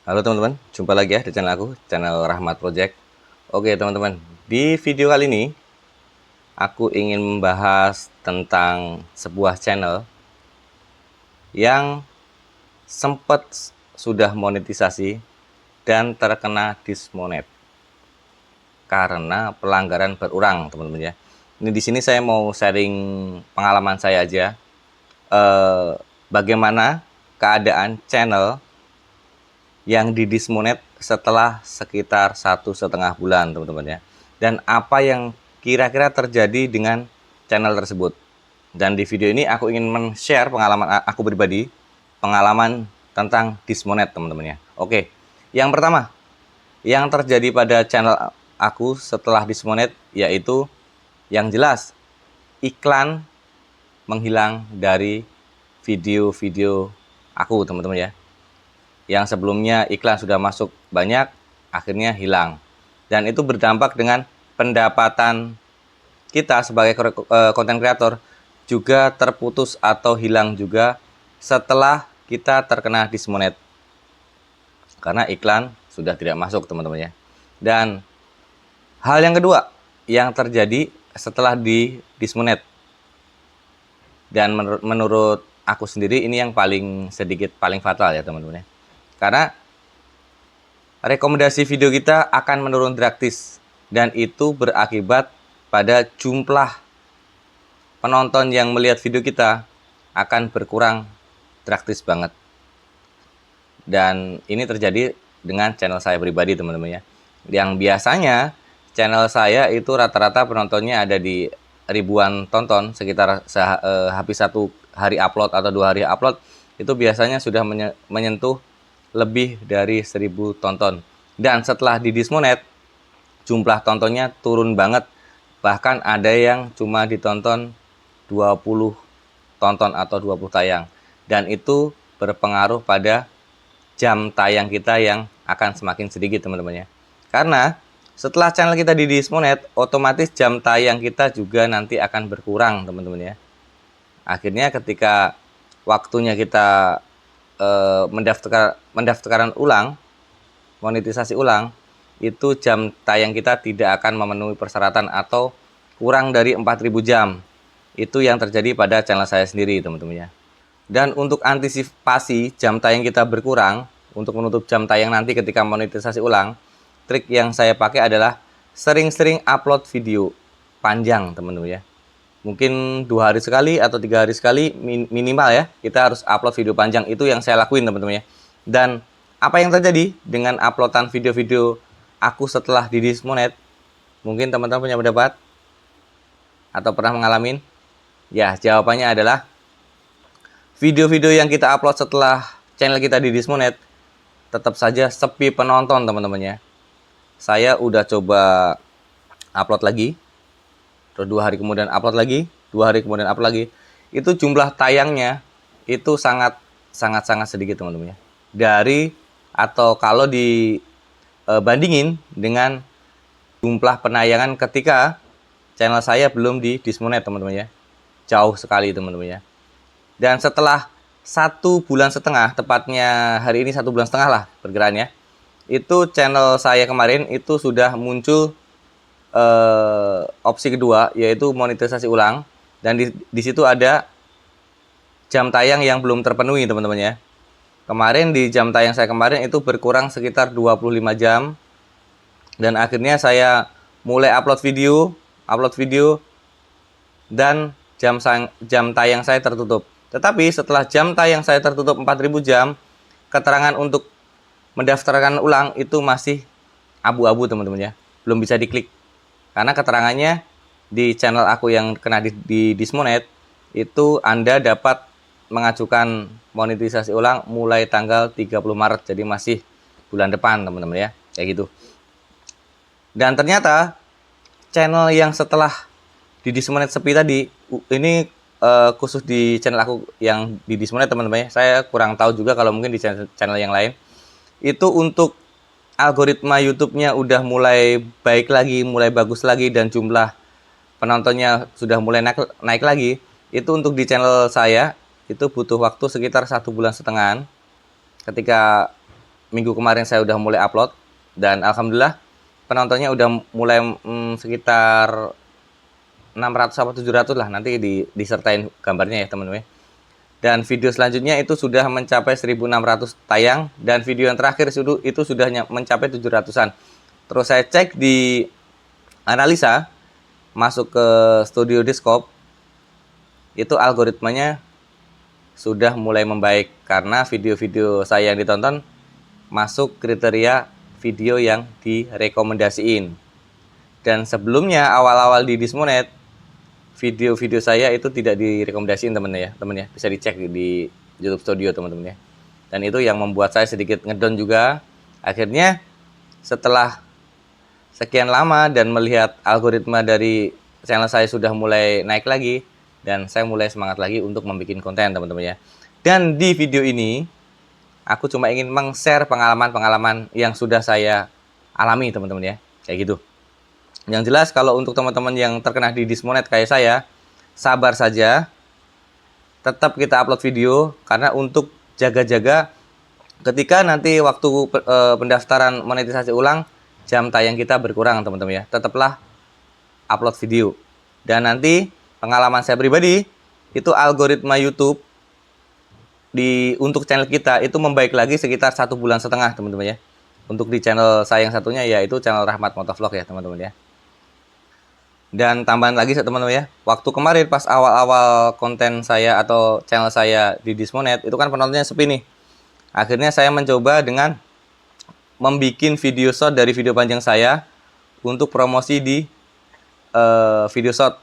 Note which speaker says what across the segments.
Speaker 1: Halo teman-teman, jumpa lagi ya di channel aku, channel Rahmat Project. Oke teman-teman, di video kali ini aku ingin membahas tentang sebuah channel yang sempat sudah monetisasi dan terkena dismonet karena pelanggaran berulang, teman-teman ya. Ini di sini saya mau sharing pengalaman saya aja, bagaimana keadaan channel yang didismonet setelah sekitar 1,5 bulan, teman-teman ya. Dan apa yang kira-kira terjadi dengan channel tersebut. Dan di video ini aku ingin men-share pengalaman aku pribadi, pengalaman tentang dismonet, teman-teman ya. Oke, yang pertama, yang terjadi pada channel aku setelah dismonet yaitu yang jelas iklan menghilang dari video-video aku, teman-teman ya. Yang sebelumnya iklan sudah masuk banyak, akhirnya hilang. Dan itu berdampak dengan pendapatan kita sebagai konten kreator juga terputus atau hilang juga setelah kita terkena dismonet. Karena iklan sudah tidak masuk, teman-teman ya. Dan hal yang kedua yang terjadi setelah di dismonet, dan menurut aku sendiri ini yang paling fatal ya teman-teman ya. Karena rekomendasi video kita akan menurun drastis dan itu berakibat pada jumlah penonton yang melihat video kita akan berkurang drastis banget. Dan ini terjadi dengan channel saya pribadi, teman-teman ya. Yang biasanya channel saya itu rata-rata penontonnya ada di ribuan tonton, sekitar habis 1 hari upload atau 2 hari upload itu biasanya sudah menyentuh lebih dari 1.000 tonton. Dan setelah di dismonet jumlah tontonnya turun banget, bahkan ada yang cuma ditonton 20 tonton atau 20 tayang, dan itu berpengaruh pada jam tayang kita yang akan semakin sedikit, teman-teman ya. Karena setelah channel kita di dismonet, otomatis jam tayang kita juga nanti akan berkurang, teman-teman ya. Akhirnya ketika waktunya kita mendaftarkan ulang, monetisasi ulang, itu jam tayang kita tidak akan memenuhi persyaratan atau kurang dari 4.000 jam. Itu yang terjadi pada channel saya sendiri, teman-teman ya. Dan untuk antisipasi jam tayang kita berkurang, untuk menutup jam tayang nanti ketika monetisasi ulang, trik yang saya pakai adalah sering-sering upload video panjang, teman-teman ya. Mungkin 2 hari sekali atau 3 hari sekali minimal ya, kita harus upload video panjang. Itu yang saya lakuin, teman-teman ya. Dan apa yang terjadi dengan uploadan video-video aku setelah di dismonet? Mungkin teman-teman punya pendapat atau pernah mengalami? Ya, jawabannya adalah video-video yang kita upload setelah channel kita di dismonet tetap saja sepi penonton, teman-teman ya. Saya udah coba upload lagi, terus 2 hari kemudian upload lagi, 2 hari kemudian upload lagi, itu jumlah tayangnya itu sangat sedikit, teman-teman ya. Dari atau kalau dibandingin dengan jumlah penayangan ketika channel saya belum di dismonet, teman-teman ya, jauh sekali, teman-teman ya. Dan setelah 1,5 bulan, tepatnya hari ini 1,5 bulan lah pergerakannya, itu channel saya kemarin itu sudah muncul opsi kedua, yaitu monetisasi ulang. Dan di situ ada jam tayang yang belum terpenuhi, teman-teman ya. Kemarin di jam tayang saya kemarin itu berkurang sekitar 25 jam. Dan akhirnya saya mulai upload video dan jam tayang saya tertutup. Tetapi setelah jam tayang saya tertutup 4.000 jam, keterangan untuk mendaftarkan ulang itu masih abu-abu, teman-teman ya. Belum bisa diklik. Karena keterangannya di channel aku yang kena di dismonet, itu Anda dapat mengajukan monetisasi ulang mulai tanggal 30 Maret. Jadi masih bulan depan, teman-teman ya. Kayak gitu. Dan ternyata channel yang setelah di dismonet sepi tadi, ini khusus di channel aku yang di dismonet, teman-teman ya. Saya kurang tahu juga kalau mungkin di channel yang lain. Itu untuk algoritma YouTube-nya udah mulai baik lagi, mulai bagus lagi, dan jumlah penontonnya sudah mulai naik lagi. Itu untuk di channel saya itu butuh waktu sekitar 1,5 bulan ketika minggu kemarin saya udah mulai upload, dan alhamdulillah penontonnya udah mulai sekitar 600 sampai 700 lah, nanti disertain gambarnya ya teman-teman. Dan video selanjutnya itu sudah mencapai 1600 tayang, dan video yang terakhir itu sudah mencapai 700-an. Terus saya cek di analisa, masuk ke Studio Discogs, itu algoritmanya sudah mulai membaik karena video-video saya yang ditonton masuk kriteria video yang direkomendasiin. Dan sebelumnya awal-awal di Dismonet, video-video saya itu tidak direkomendasiin temen ya, bisa dicek di YouTube Studio teman-teman ya. Dan itu yang membuat saya sedikit ngedon juga. Akhirnya setelah sekian lama dan melihat algoritma dari channel saya sudah mulai naik lagi, dan saya mulai semangat lagi untuk membuat konten teman-teman ya. Dan di video ini aku cuma ingin meng-share pengalaman-pengalaman yang sudah saya alami teman-teman ya, kayak gitu. Yang jelas kalau untuk teman-teman yang terkena di Dismonet kayak saya, sabar saja, tetap kita upload video, karena untuk jaga-jaga ketika nanti waktu pendaftaran monetisasi ulang, jam tayang kita berkurang teman-teman ya, tetaplah upload video. Dan nanti pengalaman saya pribadi, itu algoritma YouTube untuk channel kita itu membaik lagi sekitar 1,5 bulan teman-teman ya. Untuk di channel saya yang satunya, yaitu channel Rahmat Motovlog ya teman-teman ya. Dan tambahan lagi teman-teman ya, waktu kemarin pas awal-awal konten saya atau channel saya di Dismonet, itu kan penontonnya sepi nih. Akhirnya saya mencoba dengan membuat video short dari video panjang saya untuk promosi di video short.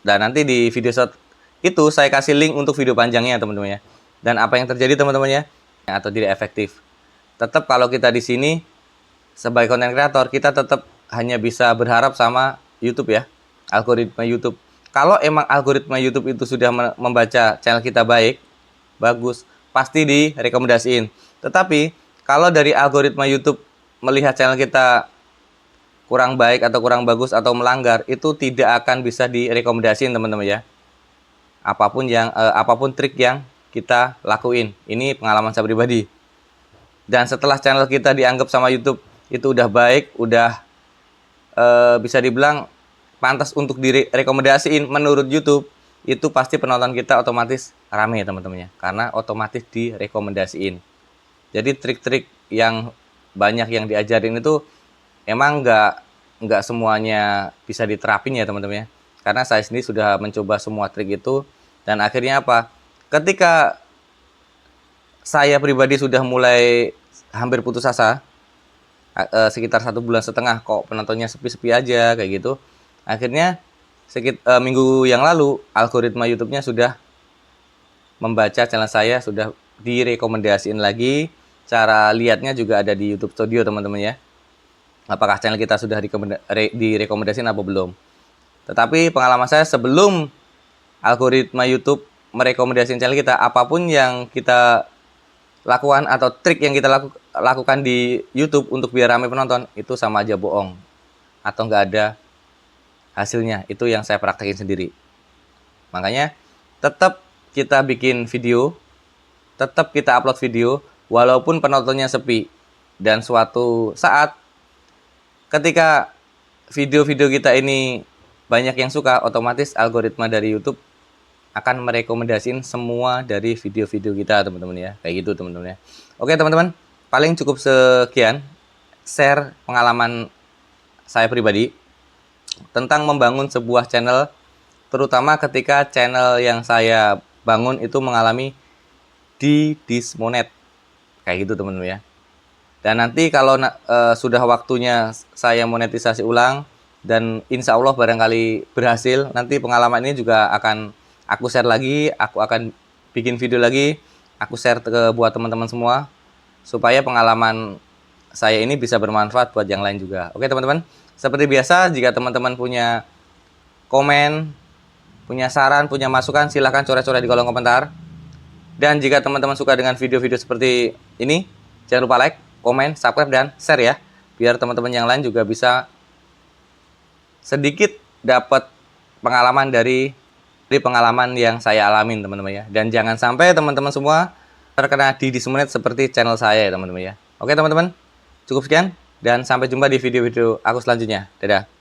Speaker 1: Dan nanti di video short itu saya kasih link untuk video panjangnya teman-teman ya. Dan apa yang terjadi teman-teman ya, atau tidak efektif. Tetap kalau kita di sini sebagai konten kreator, kita tetap hanya bisa berharap sama YouTube ya, algoritma YouTube. Kalau emang algoritma YouTube itu sudah membaca channel kita bagus, pasti direkomendasiin. Tetapi kalau dari algoritma YouTube melihat channel kita kurang baik atau kurang bagus atau melanggar, itu tidak akan bisa direkomendasiin teman-teman ya. Apapun trik yang kita lakuin. Ini pengalaman saya pribadi. Dan setelah channel kita dianggap sama YouTube itu udah baik, udah bisa dibilang pantas untuk direkomendasiin menurut YouTube, itu pasti penonton kita otomatis rame teman-teman ya, karena otomatis direkomendasiin. Jadi trik-trik yang banyak yang diajarin itu emang nggak semuanya bisa diterapin ya teman-teman ya, karena saya sendiri sudah mencoba semua trik itu, dan akhirnya apa, ketika saya pribadi sudah mulai hampir putus asa, sekitar 1,5 bulan kok penontonnya sepi-sepi aja kayak gitu. Akhirnya minggu yang lalu algoritma YouTube-nya sudah membaca channel saya, sudah direkomendasiin lagi. Cara lihatnya juga ada di YouTube Studio teman-teman ya, apakah channel kita sudah direkomendasiin apa belum. Tetapi pengalaman saya, sebelum algoritma YouTube merekomendasiin channel kita, apapun yang kita lakukan atau trik yang kita lakukan di YouTube untuk biar ramai penonton, itu sama aja bohong atau nggak ada hasilnya. Itu yang saya praktekin sendiri. Makanya tetap kita bikin video, tetap kita upload video walaupun penontonnya sepi. Dan suatu saat ketika video-video kita ini banyak yang suka, otomatis algoritma dari YouTube akan merekomendasiin semua dari video-video kita teman-teman ya, kayak gitu teman-teman ya. Oke teman-teman, paling cukup sekian share pengalaman saya pribadi tentang membangun sebuah channel, terutama ketika channel yang saya bangun itu mengalami di Dismonet, kayak gitu teman-teman ya. Dan nanti kalau sudah waktunya saya monetisasi ulang dan insya Allah barangkali berhasil, nanti pengalaman ini juga akan aku share lagi, aku akan bikin video lagi, aku share buat teman-teman semua, supaya pengalaman saya ini bisa bermanfaat buat yang lain juga. Oke teman-teman, seperti biasa, jika teman-teman punya komen, punya saran, punya masukan, silahkan coret-coret di kolom komentar. Dan jika teman-teman suka dengan video-video seperti ini, jangan lupa like, komen, subscribe, dan share ya, biar teman-teman yang lain juga bisa sedikit dapat pengalaman dari pengalaman yang saya alamin teman-teman ya. Dan jangan sampai teman-teman semua terkena di Dismonet seperti channel saya ya teman-teman ya. Oke teman-teman, cukup sekian dan sampai jumpa di video-video aku selanjutnya. Dadah.